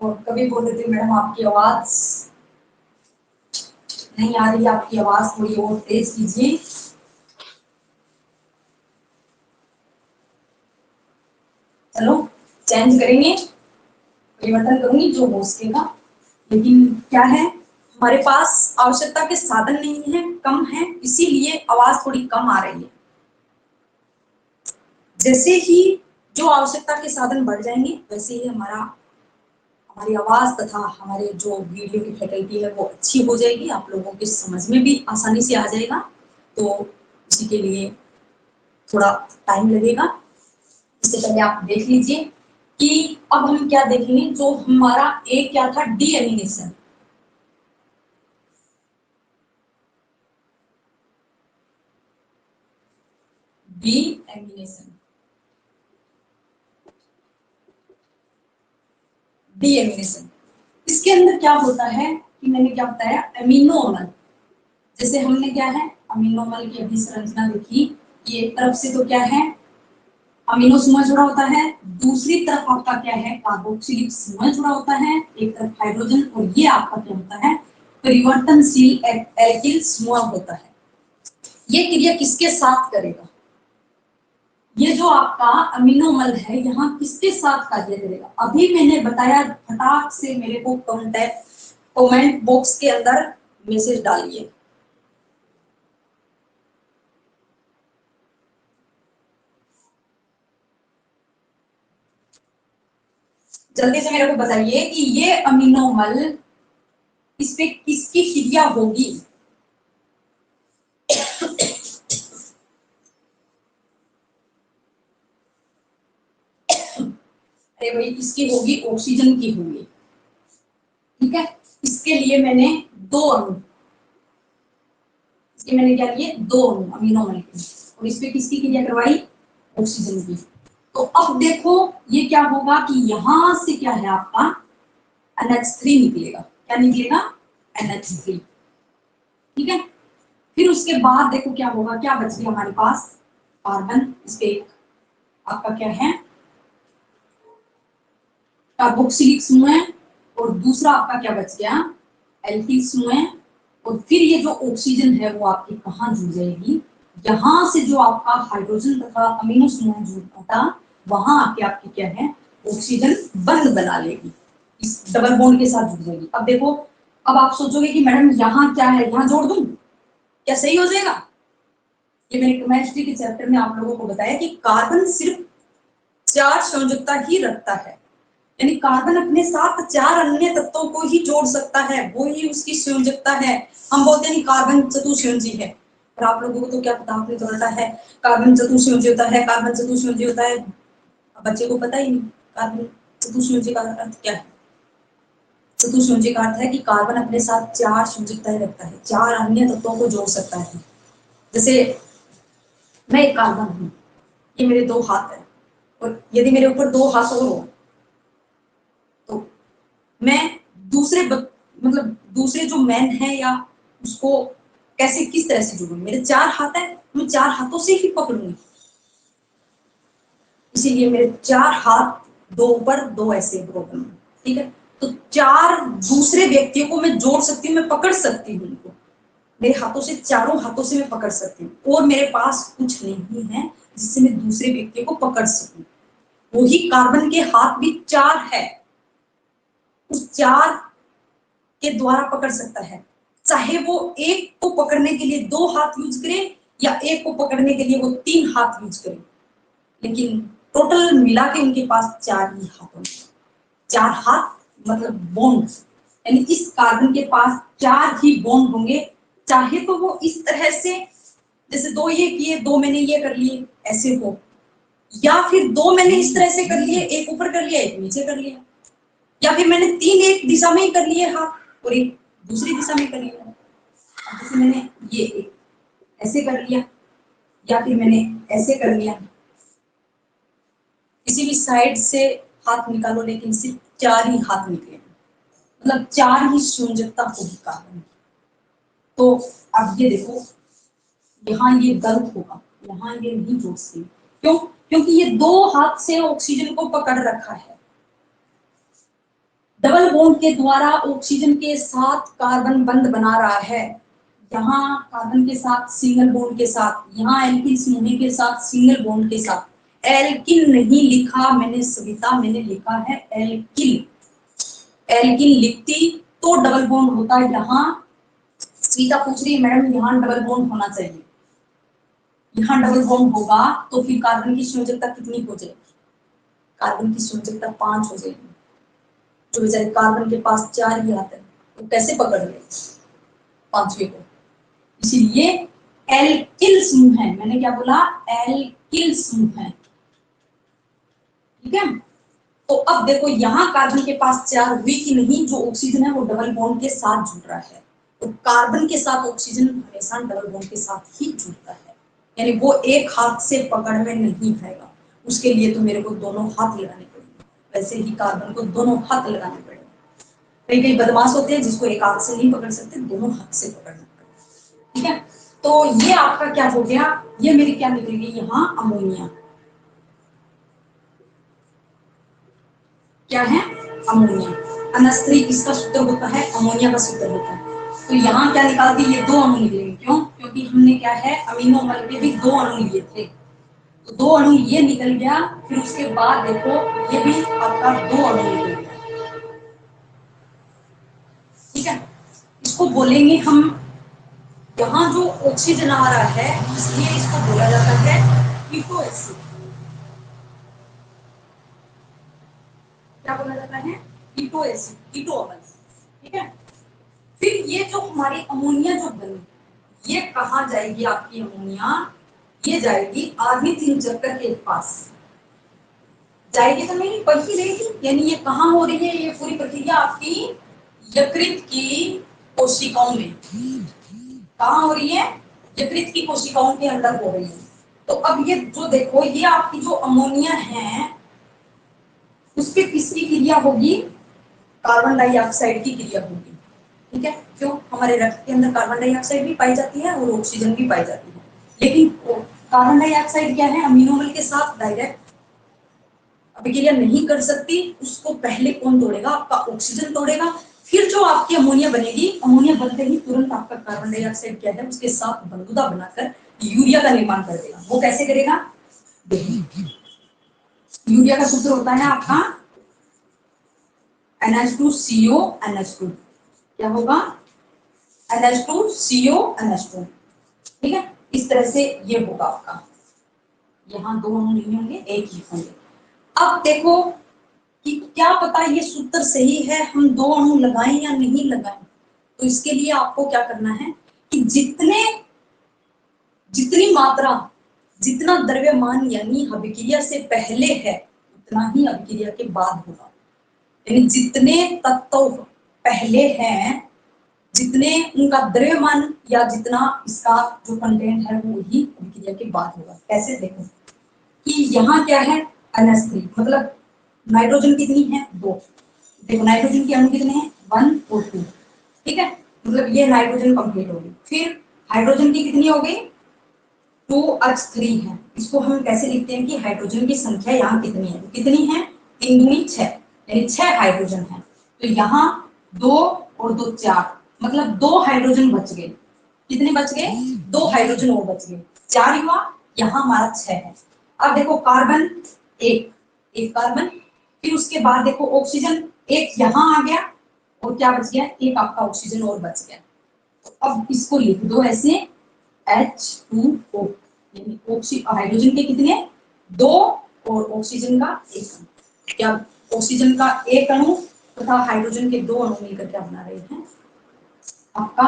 और कभी बोल देते हो मैडम आपकी आवाज नहीं आ रही, आपकी आवाज थोड़ी और तेज कीजिए। चलो चेंज करेंगे, परिवर्तन करूंगी जो हो सकेगा। लेकिन क्या है, हमारे पास आवश्यकता के साधन नहीं है, कम है, इसीलिए आवाज थोड़ी कम आ रही है। जैसे ही जो आवश्यकता के साधन बढ़ जाएंगे वैसे ही हमारी आवाज तथा हमारे जो वीडियो की फैकल्टी है वो अच्छी हो जाएगी, आप लोगों के समझ में भी आसानी से आ जाएगा। तो इसी के लिए थोड़ा टाइम लगेगा। इससे पहले आप देख लीजिए कि अब हम क्या देखेंगे। जो हमारा एक क्या था, डीएमिनेशन। डीएमिनेशन डीएमिनेशन इसके अंदर क्या होता है, कि मैंने क्या बताया, अमीनोमर। जैसे हमने क्या है, अमीनोमर की अभी संरचना देखी कि एक तरफ से तो क्या है, अमीनो समूह जुड़ा होता है, दूसरी तरफ आपका क्या है, कार्बोक्सिलिक समूह जुड़ा होता है, एक तरफ हाइड्रोजन, और ये आपका क्या होता है, परिवर्तनशील एल्किल समूह होता है। ये क्रिया किसके साथ करेगा, ये जो आपका अमीनोमर है यहाँ किसके साथ कार्य करेगा, अभी मैंने बताया, फटाक से मेरे को कमेंट बॉक्स के अंदर मैसेज डालिए। जल्दी से मेरे को बताइए कि ये अमीनोमर, इस पे किसकी क्रिया होगी। अरे भाई, इसकी होगी, ऑक्सीजन की होगी। ठीक है, इसके लिए मैंने दो अणु, इसके मैंने क्या लिए, दो अणु अमीनोमर के, और इस पे किसकी क्रिया करवाई, ऑक्सीजन की। तो अब देखो ये क्या होगा कि यहां से क्या है आपका NH3 निकलेगा। क्या निकलेगा, NH3। ठीक है, फिर उसके बाद देखो क्या होगा, क्या बच गया हमारे पास, कार्बन। इस पे एक आपका क्या है, कार्बोक्सिलिक समूह है, और दूसरा आपका क्या बच गया, एल्किल समूह है। और फिर ये जो ऑक्सीजन है वो आपकी कहाँ जुड़ जाएगी, यहां से जो आपका हाइड्रोजन तथा अमीनो समूह जुड़ता था, वहां आके आपकी क्या है, ऑक्सीजन बंद बना लेगी, इस डबल बॉन्ड के साथ जुड़ जाएगी। अब देखो, अब आप सोचोगे कि मैडम यहाँ क्या है, यहाँ जोड़ दूं, क्या सही हो जाएगा। ये मैंने केमिस्ट्री के चैप्टर में आप लोगों को बताया कि कार्बन सिर्फ 4 संयोजकता ही रखता है, यानी कार्बन अपने साथ 4 अन्य तत्वों को ही जोड़ सकता है, वो ही उसकी संयोजकता है। हम बोलते हैं कार्बन चतुस्संयोजी है, पर आप लोगों को तो क्या पता, आपने तो पता है कार्बन चतुस्संयोजी होता है, कार्बन चतुस्संयोजी होता है, बच्चे को पता ही नहीं कार्बन चतुस्संयोजी का अर्थ क्या है। चतुस्संयोजी का अर्थ है कि कार्बन अपने साथ 4 संयोजकताएं रखता है, 4 अन्य तत्वों को जोड़ सकता है। जैसे मैं एक कार्बन हूँ, ये मेरे 2 हाथ है, और यदि मेरे ऊपर 2 हाथ और हो तो मैं मतलब दूसरे जो मैन है या उसको कैसे, किस तरह से जुड़ूं, मेरे 4 हाथ है, मैं 4 हाथों से ही पकड़ूंगी, इसीलिए मेरे 4 हाथ, 2 ऊपर 2 ऐसे बरोबर। ठीक है, तो 4 दूसरे व्यक्तियों को मैं जोड़ सकती हूँ, मैं पकड़ सकती हूँ उनको, मेरे हाथों से, चारों हाथों से मैं पकड़ सकती हूँ, और मेरे पास कुछ नहीं है जिससे मैं दूसरे व्यक्ति को पकड़ सकूं। वही कार्बन के हाथ भी 4 है, उस 4 के द्वारा पकड़ सकता है, चाहे वो एक को पकड़ने के लिए 2 हाथ यूज करे या एक को पकड़ने के लिए वो 3 हाथ यूज करे, लेकिन टोटल मिला के उनके पास 4 ही हाथ होंगे। 4 हाथ मतलब बॉन्ड, यानी इस कार्बन के पास 4 ही बॉन्ड होंगे, चाहे तो वो इस तरह से, जैसे 2 ये किए, 2 मैंने ये कर लिए, ऐसे हो, या फिर 2 मैंने इस तरह से कर लिए, एक ऊपर कर लिया, एक नीचे कर लिया, या फिर मैंने 3 एक दिशा में ही कर लिए हाथ और एक दूसरी दिशा में कर लिया। जैसे मैंने ये एक ऐसे कर लिया, या फिर मैंने ऐसे कर लिया, किसी भी साइड से हाथ निकालो, लेकिन सिर्फ 4 ही हाथ निकले, मतलब 4 ही संयोजकता होगी कार्बन की। तो अब ये देखो, यहाँ ये गलत होगा, यहाँ ये नहीं जोड़ सकते, क्यों, क्योंकि ये 2 हाथ से ऑक्सीजन को पकड़ रखा है, डबल बॉन्ड के द्वारा ऑक्सीजन के साथ कार्बन बंध बना रहा है, यहाँ कार्बन के साथ सिंगल बॉन्ड के साथ, यहाँ एल्किल समूह के साथ सिंगल बॉन्ड के साथ। एल्किल नहीं लिखा मैंने सविता, मैंने लिखा है एल्किल। एल्किल लिखती तो डबल बॉन्ड होता, यहाँ सविता पूछ रही है मैडम यहाँ डबल बॉन्ड होना चाहिए, यहाँ डबल बॉन्ड होगा तो फिर कार्बन की संयोजकता कितनी हो जाएगी, कार्बन की संयोजकता 5 हो जाएगी, तो बेचारे कार्बन के पास 4 ही हाथ है, तो कैसे पकड़ ले 5वें को। इसीलिए एल्किल समूह है, मैंने क्या बोला, एल्किल समूह है। ठीक है, तो अब देखो यहाँ कार्बन के पास 4 हुई कि नहीं, जो ऑक्सीजन है वो डबल बॉन्ड के साथ जुड़ रहा है, तो कार्बन के साथ ऑक्सीजन हमेशा डबल बॉन्ड के साथ ही जुड़ता है, यानी वो एक हाथ से पकड़ में नहीं आएगा, उसके लिए तो मेरे को दोनों हाथ लगाने पड़ेंगे, वैसे ही कार्बन को दोनों हाथ लगाने पड़ेंगे। कई कई बदमाश होते हैं जिसको एक हाथ से नहीं पकड़ सकते, दोनों हाथ से पकड़ना पड़ेगा। ठीक है, तो ये आपका क्या हो गया, ये मेरी क्या निकल गई यहाँ अमोनिया। क्या है, अमोनिया। NH3 किसका सूत्र होता है, अमोनिया का सूत्र होता है। तो यहाँ क्या निकाल दी, ये 2 अणु निकलेंगे। क्यों, क्योंकि हमने क्या है अमीनो अम्ल के भी 2 अणु लिए थे, तो 2 अणु ये निकल गया। फिर उसके बाद देखो ये भी आपका 2 अणु निकल गया। ठीक है, इसको बोलेंगे हम, यहाँ जो ऑक्सीजन आ रहा है इसलिए इसको बोला जाता है कीटो एसिड। क्या बोला जाता है, कीटो एसिड, कीटो अम्ल। ठीक है, फिर ये जो हमारी अमोनिया जो बनी, ये कहाँ जाएगी आपकी अमोनिया, ये जाएगी आर्निथिन चक्र के पास जाएगी। तो नहीं पढ़ ही रही थी, यानी ये कहाँ हो रही है, ये पूरी प्रक्रिया आपकी यकृत की कोशिकाओं में। कहाँ हो रही है, यकृत की कोशिकाओं के अंदर हो रही है। तो अब ये जो देखो, ये आपकी जो अमोनिया है उस पे किसकी क्रिया होगी, कार्बन डाइऑक्साइड की क्रिया होगी। ठीक है, क्यों, हमारे रक्त के अंदर कार्बन डाइऑक्साइड भी पाई जाती है और ऑक्सीजन भी पाई जाती है, लेकिन कार्बन डाइऑक्साइड क्या है, अमीनो अम्ल के साथ डायरेक्ट अभिक्रिया नहीं कर सकती। उसको पहले कौन तोड़ेगा, आपका ऑक्सीजन तोड़ेगा। फिर जो आपकी अमोनिया बनेगी, अमोनिया बनते ही तुरंत आपका कार्बन डाइऑक्साइड क्या है उसके साथ बंधुता बनाकर यूरिया का निर्माण कर देगा। वो कैसे करेगा, देखिए यूरिया का सूत्र होता है आपका NH2CO NH2। क्या होगा, NH2CO NH2। ठीक है, इस तरह से ये होगा आपका, यहाँ 2 अणु नहीं होंगे, एक ही होंगे। अब देखो कि क्या पता ये सूत्र सही है, हम 2 अणु लगाएं या नहीं लगाएं। तो इसके लिए आपको क्या करना है कि जितनी मात्रा, जितना द्रव्यमान यानी अभिक्रिया से पहले है उतना ही अभिक्रिया के बाद होगा। यानी जितने तत्व पहले हैं, जितने उनका द्रव्यमान या जितना इसका जो कंटेंट है वो ही अभिक्रिया के बाद होगा। कैसे, देखो कि यहाँ क्या है NH3, मतलब नाइट्रोजन कितनी है, 2। देखो नाइट्रोजन के अणु कितने हैं, 1 और 2। ठीक है, मतलब ये नाइट्रोजन कंप्लीट हो गई। फिर हाइड्रोजन की कितनी हो गई, 2H3 है। इसको हम कैसे लिखते हैं कि हाइड्रोजन की संख्या यहाँ कितनी है, कितनी है, 3 दूनी 6, यानी 6 हाइड्रोजन है। तो यहाँ 2 और 2 4, मतलब 2 हाइड्रोजन बच गए। कितने बच गए, 2 हाइड्रोजन और बच गए, 4 हुआ, यहाँ हमारा 6 है। अब देखो कार्बन एक कार्बन, फिर उसके बाद देखो ऑक्सीजन एक यहाँ आ गया, और क्या बच गया, एक आपका ऑक्सीजन और बच गया। तो अब इसको लिख दो ऐसे H2O, यानी हाइड्रोजन के कितने, 2 और ऑक्सीजन का 1। क्या ऑक्सीजन का 1 अणु तथा हाइड्रोजन के 2 अणु मिलकर क्या बना रहे हैं, आपका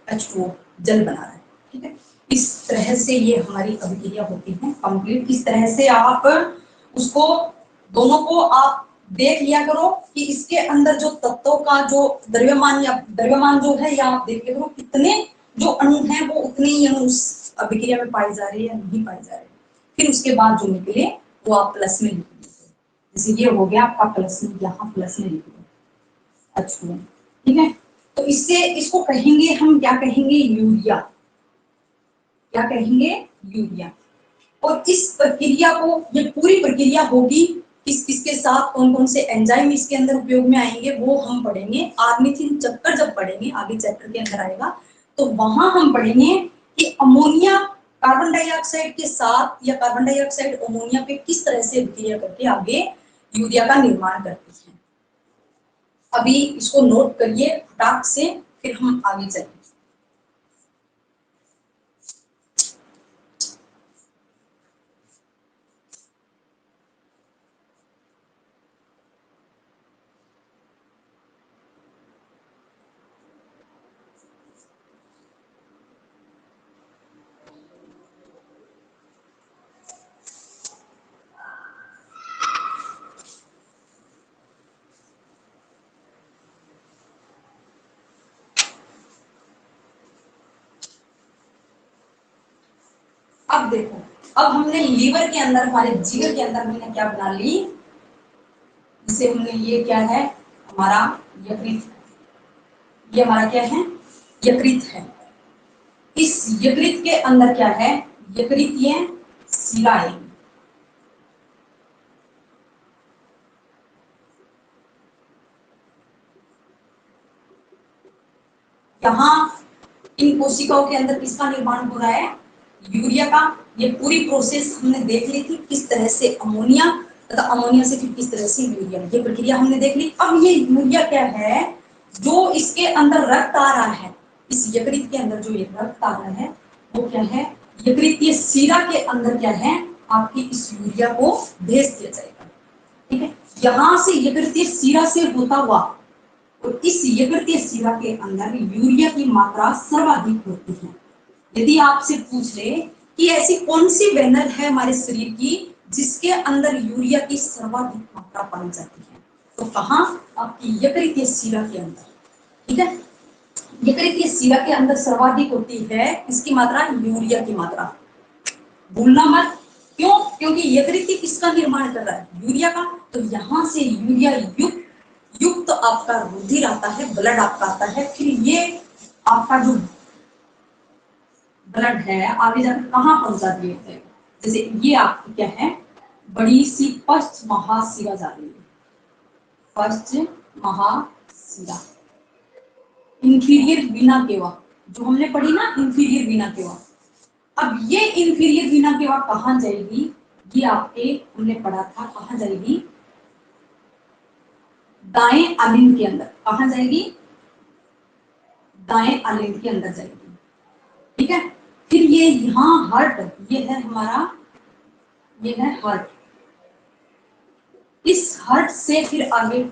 H2O, जल बना रहा है। ठीक है, इस तरह से ये हमारी अभिक्रिया होती है कंप्लीट। इस तरह से आप उसको दोनों को आप देख लिया करो कि इसके अंदर जो तत्वों का जो द्रव्यमान या द्रव्यमान जो है, या आप देख लिया करो कितने जो अणु हैं वो उतने ही अणु उस अभिक्रिया में पाए जा रहे हैं या नहीं पाए जा रहे। फिर उसके बाद जो निकले वो आप प्लस में लिख दीजिए। जैसे ये हो गया आपका प्लस में, यहाँ प्लस में लिख दो। अच्छा, ठीक है, तो इससे इसको कहेंगे हम, क्या कहेंगे, यूरिया। क्या कहेंगे, यूरिया। और इस प्रक्रिया को, ये पूरी प्रक्रिया होगी किस किसके साथ, कौन कौन से एंजाइम इसके अंदर उपयोग में आएंगे वो हम पढ़ेंगे। आर्निथिन चक्कर जब पढ़ेंगे, आगे चैप्टर के अंदर आएगा, तो वहां हम पढ़ेंगे कि अमोनिया कार्बन डाइऑक्साइड के साथ या कार्बन डाइऑक्साइड अमोनिया पे किस तरह से अभिक्रिया करके आगे यूरिया का निर्माण करती है। अभी इसको नोट करिए फटाक से, फिर हम आगे चलेंगे। अब देखो, अब हमने लीवर के अंदर, हमारे जिगर के अंदर हमने क्या बना ली, इसे हमने, ये क्या है हमारा यकृत, ये हमारा क्या है, यकृत है। इस यकृत के अंदर क्या है, यकृतीय शिराएं। यहाँ इन कोशिकाओं के अंदर किसका निर्माण हो रहा है, यूरिया का। ये पूरी प्रोसेस हमने देख ली थी, किस तरह से अमोनिया तथा अमोनिया से फिर किस तरह से यूरिया, ये प्रक्रिया हमने देख ली। अब ये यूरिया क्या है, जो इसके अंदर रक्त आ रहा है, इस यकृत के अंदर जो ये रक्त आ रहा है वो क्या है, यकृतीय शिरा के अंदर क्या है, आपकी इस यूरिया को भेज दिया जाएगा। ठीक है, यहां से यकृतीय शिरा से होता हुआ और इस यकृतीय शिरा के अंदर यूरिया की मात्रा सर्वाधिक होती है। यदि आपसे पूछ ले कि ऐसी कौन सी वेनल है हमारे शरीर की जिसके अंदर यूरिया की सर्वाधिक मात्रा पाई जाती है, तो कहाँ, आपकी यकृतीय शिरा के अंदर। ठीक है, यकृतीय शिरा के अंदर सर्वाधिक होती है इसकी मात्रा, यूरिया की मात्रा, भूलना मत। क्यों, क्योंकि यकृत किसका निर्माण कर रहा है, यूरिया का। तो यहाँ से यूरिया युक्त आपका रुधिर आता है, ब्लड आपका आता है, फिर ये आपका जो ब्लड है आगे जाकर कहाँ पहुंचा दिए थे, जैसे ये आपकी क्या है, बड़ी सी पश्च महाशिरा जा रही है, पश्च महाशिरा, इंफीरियर वीना केवा, जो हमने पढ़ी ना, इंफीरियर वीना केवा। अब ये इंफीरियर वीना केवा कहाँ जाएगी, ये आपके हमने पढ़ा था, कहाँ जाएगी, दाएं आलिंद के अंदर। कहाँ जाएगी, दाएं आलिंद के अंदर जाएगी। ठीक है, फिर ये यहाँ हार्ट, ये है हमारा, ये है हार्ट, इस हार्ट से फिर आगे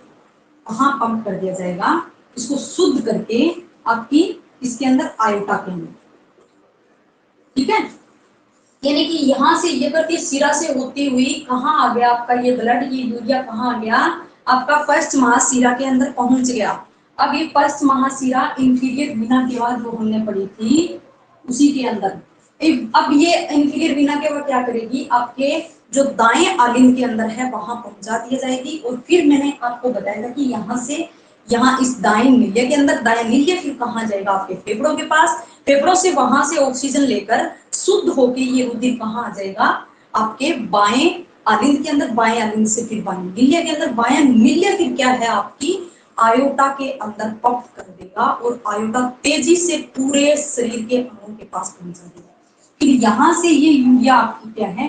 कहाँ पंप कर दिया जाएगा, इसको शुद्ध करके आपकी इसके अंदर आयोटा के अंदर। ठीक है, यानी कि यहाँ से यकृतीय शिरा से होती हुई कहाँ आ गया आपका ये ब्लड, ये यूरिया कहाँ आ गया, आपका पश्च महाशिरा के अंदर पहुंच गया। अब ये पश्च महाशिरा इंफीरियर वीना केवा जो हमने पढ़ी थी उसी के अंदर, अब ये इंफीरियर वीना केवा क्या करेगी, आपके जो दाएं आलिंद के अंदर है वहां पहुंचा दी जाएगी। और फिर मैंने आपको बताया था कि यहाँ से, यहाँ इस दाएं नीलिया के अंदर, दाएं नीलिया फिर कहाँ जाएगा, आपके फेफड़ों के पास, फेफड़ों से वहां से ऑक्सीजन लेकर शुद्ध होके ये रुधिर कहाँ आ जाएगा, आपके बाएं आलिंद के अंदर, बाएं आलिंद से फिर बाएं नीलिया के अंदर, बाएं नीलिया फिर क्या है आपकी आयोटा के अंदर पंप कर देगा और आयोटा तेजी से पूरे शरीर के अंगों के पास पहुंचा देगा। फिर यहाँ से ये यूरिया आपकी क्या है,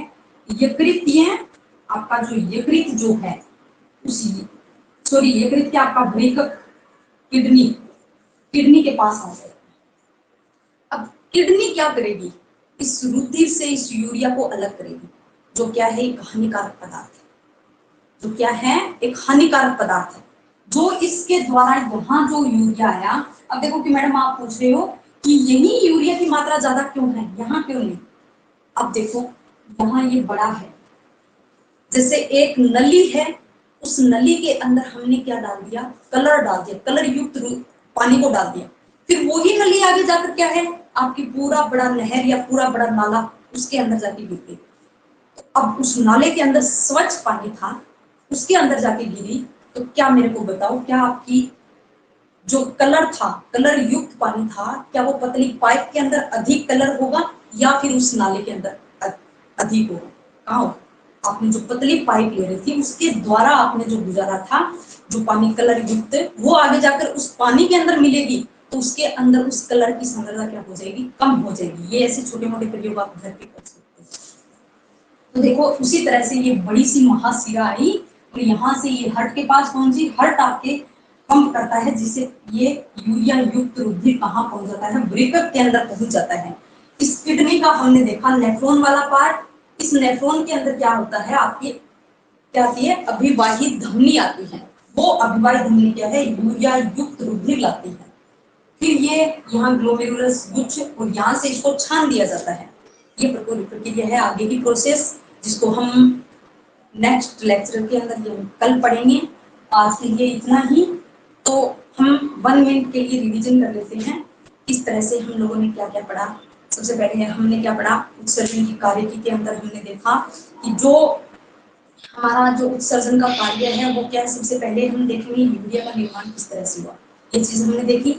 यकृतीय, आपका जो यकृत जो है उसी, सॉरी यकृत क्या, आपका वृक्क, किडनी, किडनी के पास आ जाएगा। अब किडनी क्या करेगी, इस रुधिर से इस यूरिया को अलग करेगी, जो क्या है, एक हानिकारक पदार्थ है, जो क्या है, एक हानिकारक पदार्थ है, जो इसके द्वारा यहाँ जो यूरिया आया। अब देखो कि मैडम आप पूछ रहे हो कि यही यूरिया की मात्रा ज्यादा क्यों है, यहाँ क्यों नहीं। अब देखो यहाँ ये बड़ा है, जैसे एक नली है, उस नली के अंदर हमने क्या डाल दिया, कलर डाल दिया, कलर युक्त पानी को डाल दिया, फिर वही नली आगे जाकर क्या है, आपकी पूरा बड़ा नहर या पूरा बड़ा नाला उसके अंदर जाके गिर गई। अब उस नाले के अंदर स्वच्छ पानी था, उसके अंदर जाके गिरी, तो क्या मेरे को बताओ, क्या आपकी जो कलर था, कलर युक्त पानी था, क्या वो पतली पाइप के अंदर अधिक कलर होगा या फिर उस नाले के अंदर अधिक होगा, कहाँ होगा, आपने जो पतली पाइप ले रही थी उसके द्वारा आपने जो गुजारा था, जो पानी कलर युक्त, वो आगे जाकर उस पानी के अंदर मिलेगी तो उसके अंदर उस कलर की सांद्रता क्या हो जाएगी, कम हो जाएगी। ये ऐसे छोटे मोटे प्रयोग आप घर पे कर सकते हैं। तो देखो उसी तरह से ये बड़ी सी महाशिरा आई और यहाँ से ये हार्ट के पास पहुंची, हार्ट आके पंप करता है जिससे ये यूरिया युक्त रुधिर कहाँ पहुंच जाता है, वृक्क के अंदर पहुंच जाता है। इस किडनी का हमने देखा नेफ्रॉन वाला पार्ट, इस नेफ्रॉन के अंदर क्या होता है, आपकी क्या आती है, अभिवाहित धमनी आती है, वो अभिवाहित धमनी क्या है, यूरिया युक्त रुधिर लाती है। फिर ये यहाँ ग्लोमेरुलस गुच्छ और यहाँ से इसको छान दिया जाता है। ये प्रक्रिया है आगे की प्रोसेस, जिसको हम नेक्स्ट लेक्चर के अंदर ये कल पढ़ेंगे। आज के लिए इतना ही। तो हम 1 मिनट के लिए रिवीजन कर लेते हैं, इस तरह से हम लोगों ने क्या क्या पढ़ा। सबसे पहले हमने क्या पढ़ा, उत्सर्जन की कार्यकी के अंदर हमने देखा कि जो हमारा जो उत्सर्जन का कार्य है वो क्या है। सबसे पहले हम देखेंगे यूरिया का निर्माण किस तरह से हुआ, ये चीज हमने देखी।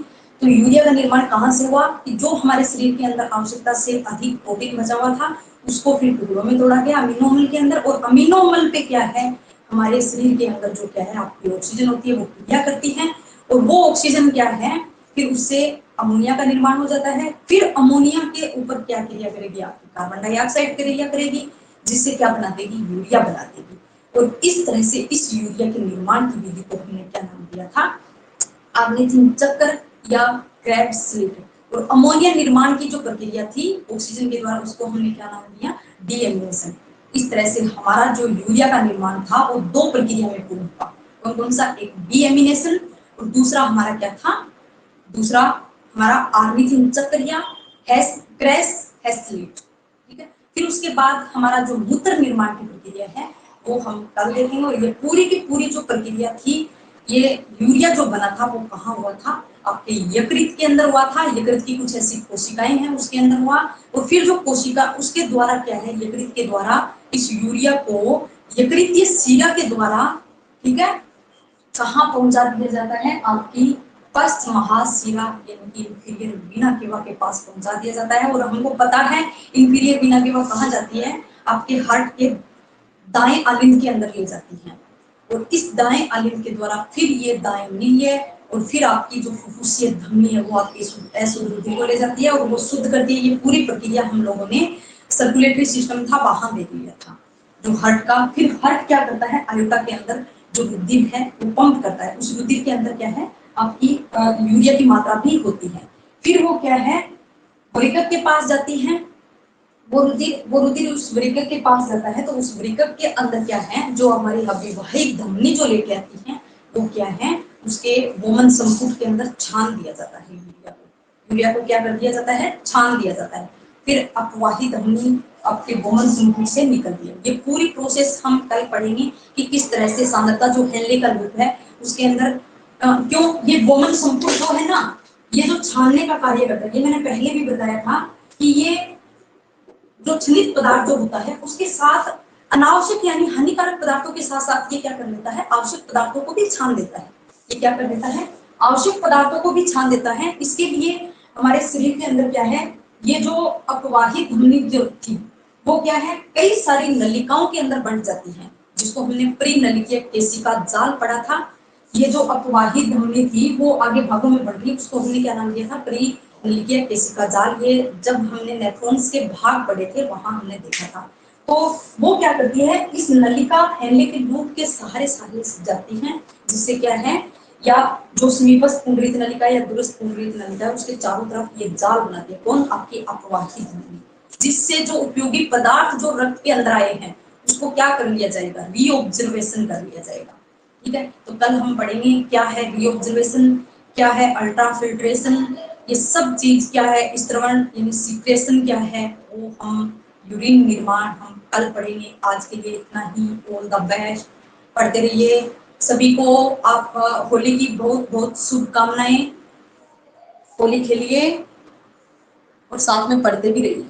तो यूरिया का निर्माण कहाँ से हुआ कि जो हमारे शरीर के अंदर आवश्यकता से अधिक प्रोटीन बचा हुआ था उसको फिर टुकड़ों में तोड़ा गया अमीनो अम्ल के अंदर, और अमीनो अम्ल पे क्या है हमारे शरीर के अंदर जो क्या है आपकी ऑक्सीजन होती है वो क्रिया करती है, और वो ऑक्सीजन क्या है फिर उससे अमोनिया का निर्माण हो जाता है। फिर अमोनिया के ऊपर क्या क्रिया करेगी आपकी कार्बन डाइऑक्साइड क्रिया करेगी, जिससे क्या बना देगी यूरिया बना देगी। और इस तरह से इस यूरिया के निर्माण की विधि को हमने क्या नाम दिया था आर्निथिन चक्र या क्रेब्स स्लिट। और अमोनिया निर्माण की जो प्रक्रिया थी ऑक्सीजन के द्वारा उसको हमने क्या नाम दिया डीएमिनेशन। इस तरह से हमारा जो यूरिया का निर्माण था वो दो प्रक्रिया में पूर्ण हुआ। कौन कौन सा, एक डीएमिनेशन और दूसरा हमारा क्या था, दूसरा हमारा आर्निथिन चक्र या क्रेब्स स्लिट। ठीक है, फिर उसके बाद हमारा जो मूत्र निर्माण की प्रक्रिया है वो हम कल देखेंगे। और ये पूरी की पूरी जो प्रक्रिया थी ये यूरिया जो बना था वो कहाँ हुआ था आपके यकृत के अंदर हुआ था। यकृत की कुछ ऐसी कोशिकाएं हैं उसके अंदर हुआ, और फिर जो कोशिका उसके द्वारा क्या है यकृत के द्वारा इस यूरिया को यकृतीय शिरा के द्वारा ठीक है कहाँ पहुंचा दिया जाता है आपकी पश्च महाशिरा यानी कि इंफीरियर वीना केवा के पास पहुंचा दिया जाता है। और हमको पता है इंफीरियर वीना केवा कहाँ जाती है आपके हार्ट के दाएं आलिंद के अंदर ले जाती है, और इस दाएं आलिंद के द्वारा फिर ये दाएं नील्य और फिर आपकी जो फुफ्फुसीय धमनी है वो आपकी अशुद्ध रुधिर को ले जाती है और वो शुद्ध करती है। ये पूरी प्रक्रिया हम लोगों ने सर्कुलेटरी सिस्टम था वहां देख लिया था जो हार्ट का। फिर हार्ट क्या करता है आयोटा के अंदर जो रुधिर है वो पंप करता है, उस रुधिर के अंदर क्या है आपकी यूरिया की मात्रा भी होती है। फिर वो क्या है वृक्क के पास जाती है, वो रुधिर उस वृक्क के पास जाता है, तो उस वृक्क के अंदर क्या है जो हमारी अविवाहित धमनी जो लेके आती है वो क्या है उसके वोमन संपुट के अंदर छान दिया जाता है यूरिया को क्या कर दिया जाता है छान दिया जाता है। फिर अपवाही धमनी आपके वोमन संपुट से निकलती है। ये पूरी प्रोसेस हम कल पढ़ेंगे कि किस तरह से सांद्रता जो हेनले का लूप है उसके अंदर क्यों ये वोमन संपुट जो है ना ये जो छानने का कार्य करता है। ये मैंने पहले भी बताया था कि ये जो छलित पदार्थ जो होता है उसके साथ अनावश्यक यानी हानिकारक पदार्थों के साथ साथ ये क्या कर लेता है आवश्यक पदार्थों को भी छान देता है। ये क्या कर देता है आवश्यक पदार्थों को भी छान देता है। इसके लिए हमारे शरीर के अंदर क्या है ये जो अपवाहित धमनी जो थी वो क्या है कई सारी नलिकाओं के अंदर बंट जाती है, जिसको हमने प्री नलिकीय केशिका जाल पढ़ा था। ये जो अपवाहित धमनी थी वो आगे भागों में बढ़ गई, उसको हमने क्या नाम दिया था प्री नलिकीय केशिका जाल। ये जब हमने नेफ्रॉन्स के भाग पढ़े थे वहां हमने देखा था। तो वो क्या करती है इस नलिका हेनले के लूप के सहारे सहारे जाती है, जिससे क्या है या जो समीपस्थ पुंडरीक नलिका या दूरस्थ पुंडरीक नलिका उसके चारों तरफ ये जाल बनाती है। कौन आपकी अपवाहित धमनी, जिससे जो उपयोगी पदार्थ जो रक्त के अंदर आए हैं उसको क्या कर लिया जाएगा रीऑब्जर्वेशन कर लिया जाएगा। ठीक है, तो कल हम पढ़ेंगे क्या है रीऑब्जर्वेशन, क्या है अल्ट्राफिल्ट्रेशन, ये सब चीज क्या है स्त्रवण यानी सीक्रेशन क्या है वो हम यूरिन निर्माण हम कल पढ़ेंगे। आज के लिए इतना ही। ऑल द बेस्ट, पढ़ते रहिए। सभी को आप होली की बहुत बहुत शुभकामनाएं। होली खेलिए और साथ में पढ़ते भी रहिए।